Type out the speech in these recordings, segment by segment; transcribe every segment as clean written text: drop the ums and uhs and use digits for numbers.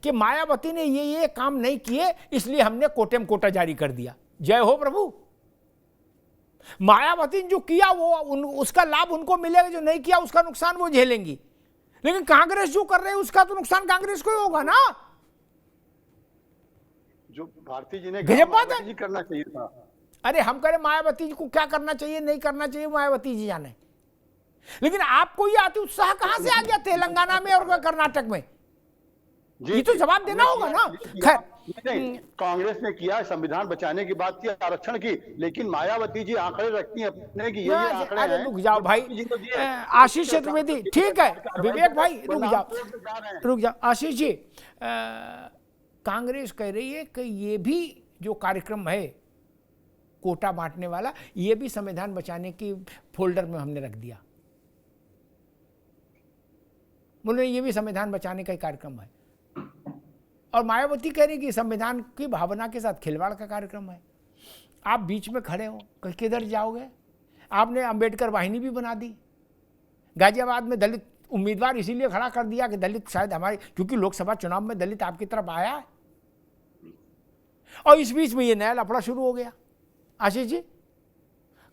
कि मायावती ने ये काम नहीं किए इसलिए हमने कोटे में कोटा जारी कर दिया। जय हो प्रभु। मायावती ने जो किया वो उसका लाभ उनको मिलेगा, जो नहीं किया उसका नुकसान वो झेलेंगी। लेकिन कांग्रेस जो कर रहे है उसका तो नुकसान कांग्रेस को ही होगा ना। जो भारती जी ने गजब बात है। जी करना चाहिए था। अरे हम करें मायावती जी को क्या करना चाहिए नहीं करना चाहिए मायावती जी जाने, लेकिन आपको ये अति उत्साह कहां से आ गया तेलंगाना में और कर्नाटक में? ये तो जवाब देना होगा ना। खैर कांग्रेस ने किया, संविधान बचाने की बात की, आरक्षण की, लेकिन मायावती जी आंकड़े रखती हैं अपने कि ये आंकड़े हैं। रुक जाओ भाई, आशीष चतुर्वेदी, ठीक है विवेक भाई रुक जाओ आशीष जी। कांग्रेस कह रही है कि ये भी जो कार्यक्रम है कोटा बांटने वाला, ये भी संविधान बचाने की फोल्डर में हमने रख दिया। बोले ये भी संविधान बचाने का कार्यक्रम है। और मायावती कह रही कि संविधान की भावना के साथ खिलवाड़ का कार्यक्रम है। आप बीच में खड़े हो, किधर जाओगे? आपने अंबेडकर वाहिनी भी बना दी। गाजियाबाद में दलित उम्मीदवार इसीलिए खड़ा कर दिया कि दलित शायद हमारे, क्योंकि लोकसभा चुनाव में दलित आपकी तरफ आया है। और इस बीच में ये नया लफड़ा शुरू हो गया। आशीष जी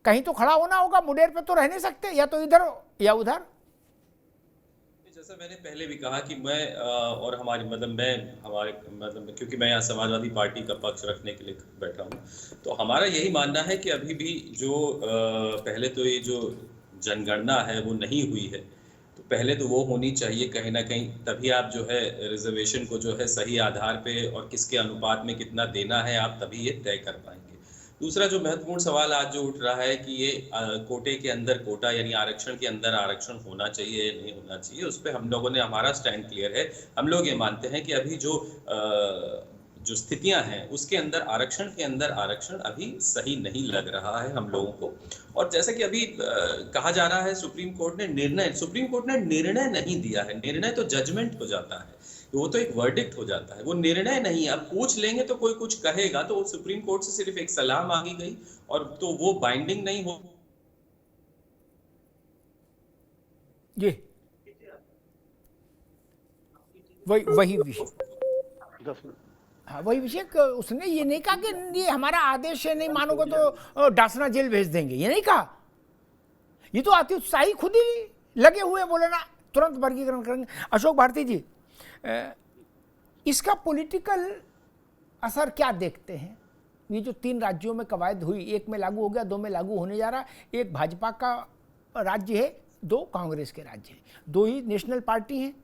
कहीं तो खड़ा होना होगा, मुडेर पे तो रह नहीं सकते, या तो इधर या उधर। जैसा मैंने पहले भी कहा कि मैं और हमारी क्योंकि मैं यहाँ समाजवादी पार्टी का पक्ष रखने के लिए बैठा हूँ, तो हमारा यही मानना है कि अभी भी जो पहले तो ये जो जनगणना है वो नहीं हुई है, तो पहले तो वो होनी चाहिए कहीं ना कहीं, तभी आप जो है रिजर्वेशन को जो है सही आधार पे और किसके अनुपात में कितना देना है आप तभी ये तय कर पाएंगे। दूसरा जो महत्वपूर्ण सवाल आज जो उठ रहा है कि ये कोटे के अंदर कोटा यानी आरक्षण के अंदर आरक्षण होना चाहिए या नहीं होना चाहिए, उस पर हम लोगों ने, हमारा स्टैंड क्लियर है। हम लोग ये मानते हैं कि अभी जो स्थितियां हैं उसके अंदर आरक्षण के अंदर आरक्षण अभी सही नहीं लग रहा है हम लोगों को। और जैसे कि अभी कहा जा रहा है सुप्रीम कोर्ट ने निर्णय नहीं दिया है। निर्णय तो जजमेंट हो जाता है, वो तो एक वर्डिक्ट हो जाता है, वो निर्णय नहीं। अब पूछ लेंगे तो कोई कुछ कहेगा तो सुप्रीम कोर्ट से सिर्फ एक सलाह मांगी गई और तो वो बाइंडिंग नहीं हो। जी वही विषय, हाँ वही विषय। उसने ये नहीं कहा कि ये हमारा आदेश है, नहीं मानोगे तो डासना जेल भेज देंगे, ये नहीं कहा। ये तो अति उत्साही खुद ही लगे हुए बोले ना तुरंत वर्गीकरण करेंगे। अशोक भारती जी, इसका पॉलिटिकल असर क्या देखते हैं? ये जो 3 राज्यों में कवायद हुई, एक में लागू हो गया, 2 में लागू होने जा रहा, एक भाजपा का राज्य है, 2 कांग्रेस के राज्य हैं, 2 ही नेशनल पार्टी हैं।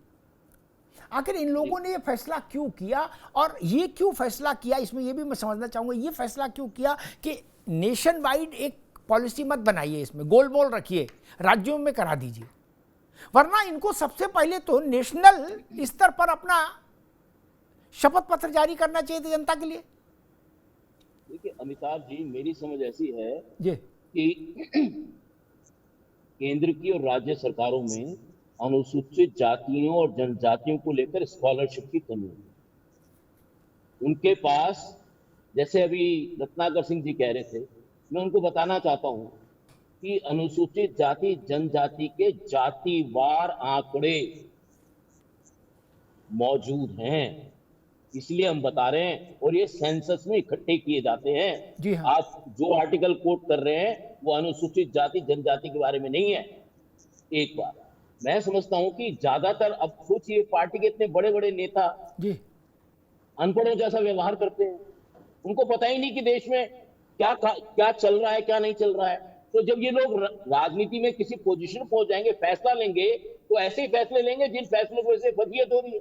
आखिर इन लोगों ने ये फैसला क्यों किया, और ये क्यों फैसला किया, इसमें ये भी मैं समझना चाहूँगा, ये फैसला क्यों किया कि नेशन वाइड एक पॉलिसी मत बनाइए, इसमें गोल मोल रखिए, राज्यों में करा दीजिए, वरना इनको सबसे पहले तो नेशनल स्तर पर अपना शपथ पत्र जारी करना चाहिए था जनता के लिए। देखिए अमिताभ जी, मेरी समझ ऐसी है जी कि केंद्र की और राज्य सरकारों में अनुसूचित जातियों और जनजातियों को लेकर स्कॉलरशिप की कमी है। उनके पास, जैसे अभी रत्नाकर सिंह जी कह रहे थे, मैं उनको बताना चाहता हूं कि अनुसूचित जाति जनजाति के जातिवार आंकड़े मौजूद हैं, इसलिए हम बता रहे हैं, और ये सेंसस में इकट्ठे किए जाते हैं। जी हाँ। आप जो आर्टिकल कोट कर रहे हैं वो अनुसूचित जाति जनजाति के बारे में नहीं है। एक बार मैं समझता हूं कि ज्यादातर, अब सोचिए, पार्टी के इतने बड़े बड़े नेता जी अनपढ़ों जैसा व्यवहार करते हैं, उनको पता ही नहीं कि देश में क्या चल रहा है, क्या नहीं चल रहा है। तो जब ये लोग राजनीति में किसी पोजीशन पहुंच जाएंगे, फैसला लेंगे, तो ऐसे ही फैसले लेंगे जिन फैसलों को ऐसे फजीयत हो रही है।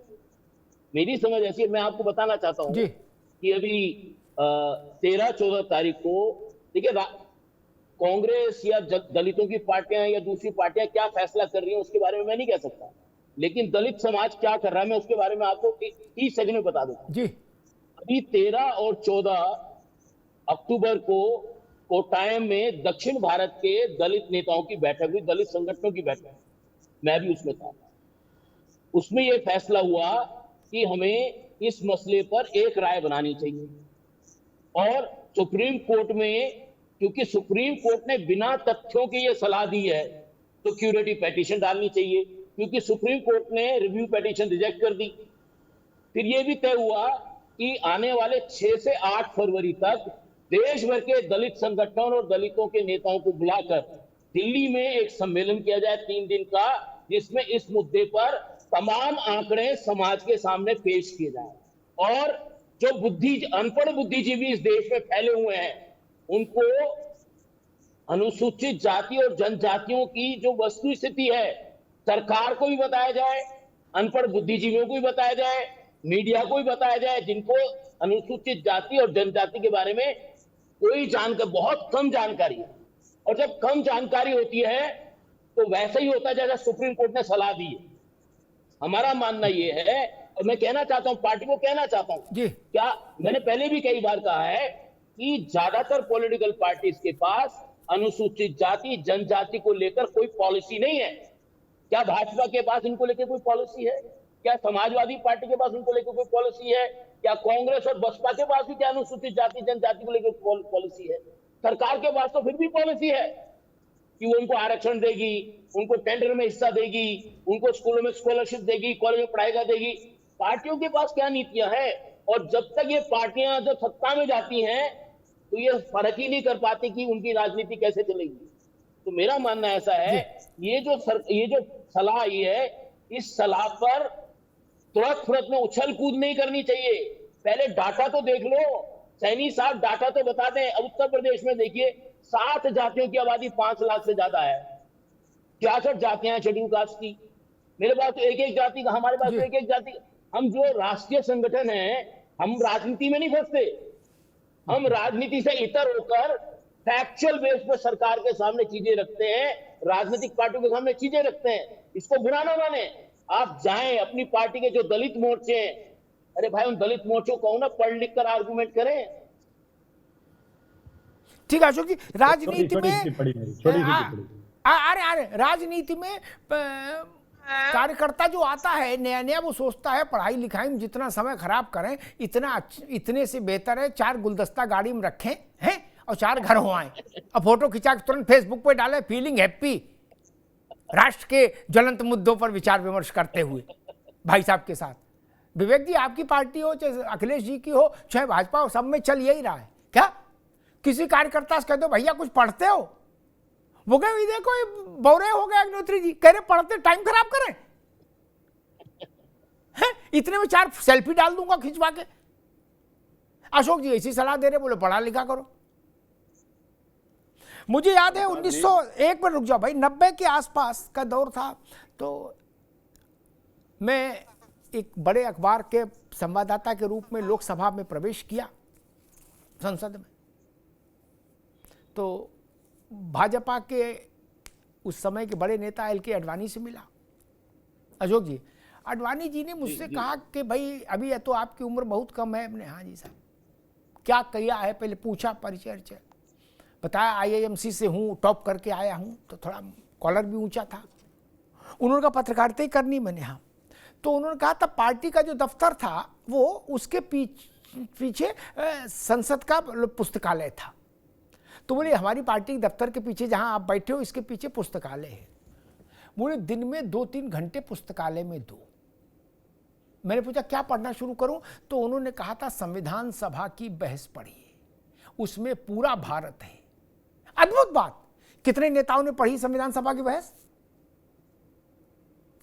मेरी समझ ऐसी है। मैं आपको बताना चाहता हूं कि अभी 13-14 तारीख को, देखिए, कांग्रेस या दलितों की पार्टियां या दूसरी पार्टियां क्या फैसला कर रही हैं उसके बारे में मैं नहीं कह सकता, लेकिन दलित समाज क्या कर रहा है मैं उसके बारे में आपको 30 सेकंड में बता दूंगा जी। अभी 13 और 14 अक्टूबर को कोटायम में दक्षिण भारत के दलित नेताओं की बैठक हुई, दलित संगठनों की बैठक, मैं भी उसमें था। उसमें यह फैसला हुआ कि हमें इस मसले पर एक राय बनानी चाहिए, और सुप्रीम कोर्ट में, क्योंकि सुप्रीम कोर्ट ने बिना तथ्यों के ये सलाह दी है, तो क्यूरेटिव पिटीशन डालनी चाहिए, क्योंकि सुप्रीम कोर्ट ने रिव्यू पिटीशन रिजेक्ट कर दी। फिर ये भी तय हुआ कि आने वाले 6 से 8 फरवरी तक देश भर के दलित संगठन और दलितों के नेताओं को बुलाकर दिल्ली में एक सम्मेलन किया जाए 3 दिन का, जिसमें इस मुद्दे पर तमाम आंकड़े समाज के सामने पेश किए जाए और जो अनपढ़ बुद्धिजीवी इस देश में फैले हुए हैं उनको अनुसूचित जाति और जनजातियों की जो वस्तु स्थिति है सरकार को भी बताया जाए, अनपढ़ बुद्धिजीवियों को भी बताया जाए, मीडिया को भी बताया जाए, जिनको अनुसूचित जाति और जनजाति के बारे में कोई जानकारी, बहुत कम जानकारी है। और जब कम जानकारी होती है तो वैसे ही होता है जैसा सुप्रीम कोर्ट ने सलाह दी है। हमारा मानना यह है, और मैं कहना चाहता हूं, पार्टी को कहना चाहता हूं, क्या मैंने पहले भी कई बार कहा है कि ज्यादातर पॉलिटिकल पार्टीज के पास अनुसूचित जाति जनजाति को लेकर कोई पॉलिसी नहीं है। क्या भाजपा के पास इनको लेकर कोई पॉलिसी है? क्या समाजवादी पार्टी के पास इनको लेकर कोई पॉलिसी है? क्या कांग्रेस और बसपा के पास भी क्या अनुसूचित जाति जनजाति को लेकर पॉलिसी है? सरकार के पास तो फिर भी पॉलिसी है कि वो उनको आरक्षण देगी, उनको टेंडर में हिस्सा देगी, उनको स्कूलों में स्कॉलरशिप देगी, कॉलेज में पढ़ाई देगी। पार्टियों के पास क्या नीतियां हैं? और जब तक ये पार्टियां जब सत्ता में जाती हैं तो ये फर्क ही नहीं कर पाती कि उनकी राजनीति कैसे चलेगी। तो मेरा मानना ऐसा है, ये जो सलाह आई है, इस सलाह पर तुरंत में उछल कूद नहीं करनी चाहिए। पहले डाटा तो देख लो, सैनी साहब डाटा तो बता दें। अब उत्तर प्रदेश में देखिए 7 जातियों की आबादी 5 लाख से ज्यादा है, 66 जातियां हैं शेड्यूल कास्ट की। मेरे पास तो एक जाति का, हमारे पास तो एक जाति। हम जो राष्ट्रीय संगठन है, हम राजनीति में नहीं फंसते, हम राजनीति से इतर होकर फैक्चुअल बेस पर सरकार के सामने चीजें रखते हैं, राजनीतिक पार्टियों के सामने चीजें रखते हैं। इसको बुरा ना माने। आप जाएं अपनी पार्टी के जो दलित मोर्चे हैं, अरे भाई उन दलित मोर्चों को ना पढ़ लिख कर आर्गुमेंट करें। ठीक है अशोक जी, राजनीति में अरे राजनीति में कार्यकर्ता जो आता है नया नया, वो सोचता है पढ़ाई लिखाई में जितना समय खराब करें इतने से बेहतर है 4 गुलदस्ता गाड़ी में रखें हैं और 4 घर हो आए और फोटो खिंचा के तुरंत फेसबुक पे डालें, फीलिंग हैप्पी, राष्ट्र के ज्वलंत मुद्दों पर विचार विमर्श करते हुए भाई साहब के साथ। विवेक जी, आपकी पार्टी हो चाहे अखिलेश जी की हो चाहे भाजपा हो, सब में चल यही रहा है क्या? किसी कार्यकर्ता से कह दो भैया कुछ पढ़ते हो, वो कहे देखो बौरे हो गए अग्निहोत्री जी, कह रहे पढ़ते टाइम खराब करें हैं? इतने में 4 सेल्फी डाल दूंगा खिंचवा के। अशोक जी ऐसी सलाह दे रहे, बोले पढ़ा लिखा करो। मुझे याद है 1901 में, रुक जाओ भाई, 90 के आसपास का दौर था, तो मैं एक बड़े अखबार के संवाददाता के रूप में लोकसभा में प्रवेश किया, संसद में। तो भाजपा के उस समय के बड़े नेता एल के अडवाणी से मिला। अशोक जी, अडवाणी जी ने मुझसे कहा कि भाई अभी तो आपकी उम्र बहुत कम है। हमने हाँ जी साहब, क्या किया है? पहले पूछा, परिचय बताया, IIMC से हूँ, टॉप करके आया हूँ, तो थोड़ा कॉलर भी ऊंचा था। उन्होंने कहा पत्रकारिता ही करनी। मैंने हाँ। तो उन्होंने कहा तब पार्टी का जो दफ्तर था वो उसके पीछे संसद का पुस्तकालय था। तो बोले हमारी पार्टी के दफ्तर के पीछे जहां आप बैठे हो इसके पीछे पुस्तकालय है। बोले दिन में 2-3 घंटे पुस्तकालय में दो। मैंने पूछा क्या पढ़ना शुरू करूं? तो उन्होंने कहा था संविधान सभा की बहस पढ़िए, उसमें पूरा भारत है। अद्भुत बात, कितने नेताओं ने पढ़ी संविधान सभा की बहस?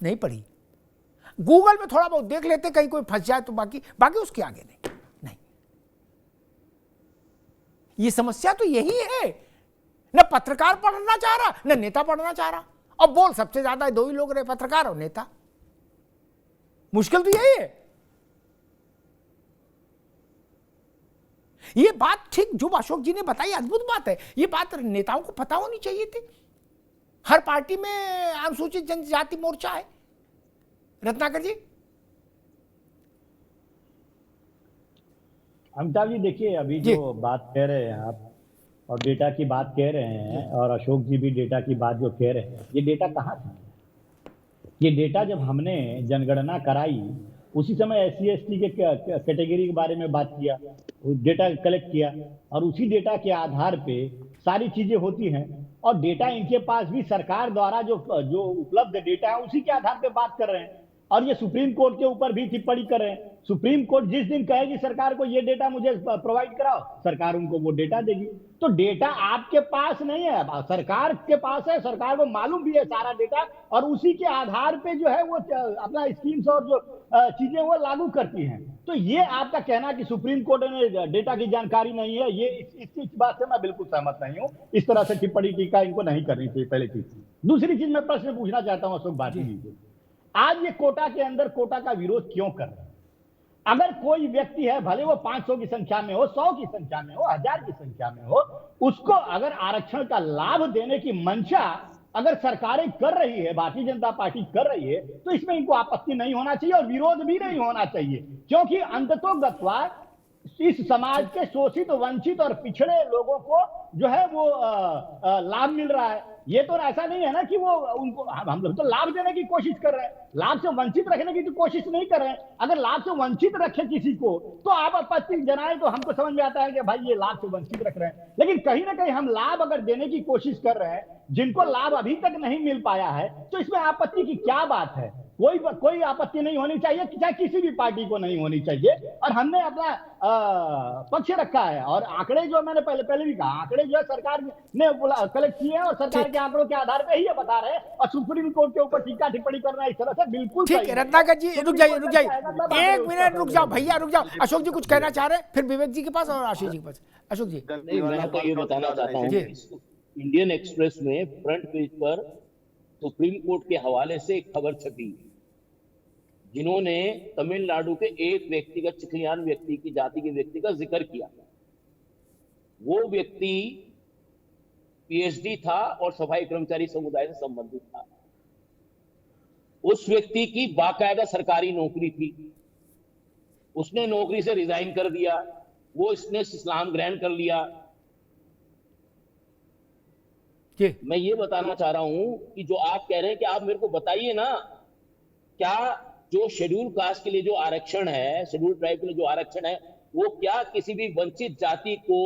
नहीं पढ़ी। गूगल में थोड़ा बहुत देख लेते, कहीं कोई फंस जाए तो, बाकी उसके आगे नहीं। ये समस्या तो यही है, न पत्रकार पढ़ना चाह रहा न नेता पढ़ना चाह रहा। और बोल सबसे ज्यादा 2 ही लोग रहे, पत्रकार और नेता। मुश्किल तो यही है। ये बात ठीक जो अशोक जी ने बताई, अद्भुत बात है। ये बात नेताओं को पता होनी चाहिए थी। हर पार्टी में अनुसूचित जनजाति मोर्चा है। रत्नाकर जी। अमिताभ जी देखिए, अभी जो बात कह रहे हैं आप और डेटा की बात कह रहे हैं, और अशोक जी भी डेटा की बात जो कह रहे हैं, ये डेटा कहाँ था? ये डेटा जब हमने जनगणना कराई उसी समय SC/ST के कैटेगरी के बारे में बात किया, डेटा कलेक्ट किया, और उसी डेटा के आधार पे सारी चीजें होती हैं। और डेटा इनके पास भी सरकार द्वारा जो उपलब्ध डेटा है उसी के आधार पे बात कर रहे हैं। और ये सुप्रीम कोर्ट के ऊपर भी टिप्पणी कर रहे हैं। सुप्रीम कोर्ट जिस दिन कहेगी सरकार को ये डेटा मुझे प्रोवाइड कराओ, सरकार उनको वो डेटा देगी। तो डेटा आपके पास नहीं है, सरकार के पास है, सरकार को मालूम भी है सारा डेटा, और उसी के आधार पे जो है वो अपना स्कीम्स और जो चीजें वो लागू करती हैं। तो ये आपका कहना कि सुप्रीम कोर्ट ने डेटा की जानकारी नहीं है, ये इस बात से मैं बिल्कुल सहमत नहीं हूं। इस तरह से टिप्पणी टीका इनको नहीं करनी चाहिए, पहली चीज। दूसरी चीज मैं प्रश्न पूछना चाहता हूं अशोक भारती जी से, आज ये कोटा के अंदर कोटा का विरोध क्यों कर रहे हैं? अगर कोई व्यक्ति है, भले वो 500 की संख्या में हो, 100 की संख्या में हो, 1000 की संख्या में हो, उसको अगर आरक्षण का लाभ देने की मंशा अगर सरकारें कर रही है, भारतीय जनता पार्टी कर रही है, तो इसमें इनको आपत्ति नहीं होना चाहिए और विरोध भी नहीं होना चाहिए, क्योंकि अंततोगत्वा इस समाज के शोषित, वंचित और पिछड़े लोगों को जो है वो लाभ मिल रहा है। ये तो ऐसा नहीं है ना कि वो उनको, हम लोग तो लाभ देने की कोशिश कर रहे हैं, लाभ से वंचित रखने की तो कोशिश नहीं कर रहे हैं। अगर लाभ से वंचित रखे किसी को तो आप आपत्ति जनाएं तो हमको समझ में आता है कि भाई ये लाभ से वंचित रख रहे हैं, लेकिन कहीं ना कहीं हम लाभ अगर देने की कोशिश कर रहे हैं जिनको लाभ अभी तक नहीं मिल पाया है, तो इसमें आपत्ति की क्या बात है? कोई आपत्ति नहीं होनी चाहिए, चाहे किसी भी पार्टी को नहीं होनी चाहिए। और हमने अपना पक्ष रखा है, और आंकड़े जो मैंने पहले भी कहा, आंकड़े जो है सरकार ने कलेक्ट किए हैं और सरकार के आंकड़ों के आधार पे ही ये बता रहे हैं, और सुप्रीम कोर्ट के ऊपर टीका टिप्पणी करना इस तरह से बिल्कुल ठीक है। रत्नाकर जी रुक जाइए, एक मिनट रुक जाओ भैया, रुक जाओ। अशोक जी कुछ कहना चाह रहे हैं, फिर विवेक जी के पास और आशीष जी के पास। अशोक जी। नहीं, मैं तो ये बताना चाहता हूँ, इंडियन एक्सप्रेस में फ्रंट पेज पर सुप्रीम कोर्ट के हवाले से एक खबर छपी, जिन्होंने तमिलनाडु के एक व्यक्तिगत चिकलियान व्यक्ति की जाति के व्यक्ति का जिक्र किया। वो व्यक्ति पीएचडी था और सफाई कर्मचारी समुदाय से संबंधित था। उस व्यक्ति की बाकायदा सरकारी नौकरी थी, उसने नौकरी से रिजाइन कर दिया, वो इसने इस्लाम ग्रहण कर लिया। मैं ये बताना चाह रहा हूं कि जो आप कह रहे हैं कि आप मेरे को बताइए ना, क्या जो शेड्यूल कास्ट के लिए जो आरक्षण है, शेड्यूल ट्राइब के लिए जो आरक्षण है, वो क्या किसी भी वंचित जाति को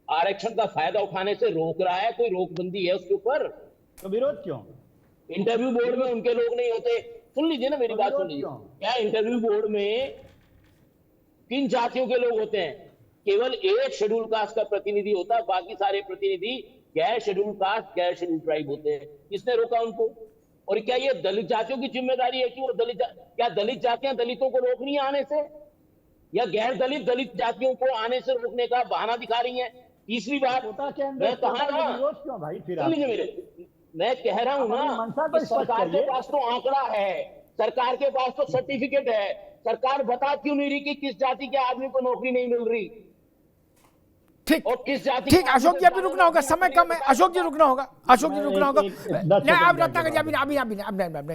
आरक्षण का फायदा उठाने से रोक रहा है? कोई रोकबंदी है उसके ऊपर? तो विरोध क्यों? इंटरव्यू बोर्ड में उनके लोग नहीं होते? सुन लीजिए ना मेरी बात, सुन लीजिए। क्या इंटरव्यू बोर्ड में किन जातियों के लोग होते हैं? केवल एक शेड्यूल कास्ट का प्रतिनिधि होता है, बाकी सारे प्रतिनिधि गैर शेड्यूल कास्ट, गैर शेड्यूल ट्राइब होते हैं। किसने रोका उनको? और क्या ये दलित जातियों की जिम्मेदारी है कि वो क्या दलित जातियां दलितों को रोक रही हैं आने से, या गैर दलित जातियों को आने से रोकने का बहाना दिखा रही हैं? तीसरी बात, मैं कहा ना भाई, मैं कह रहा हूं ना, सरकार के पास तो आंकड़ा है, सरकार के पास तो सर्टिफिकेट है, सरकार बता क्यों नहीं रही कि किस जाति के आदमी को नौकरी नहीं मिल रही? ठीक, और किस जाति? ठीक, अशोक जी अभी रुकना होगा, समय कम है। अशोक जी रुकना होगा, अशोक जी रुकना होगा। नहीं, आप रत्नाकर जी अभी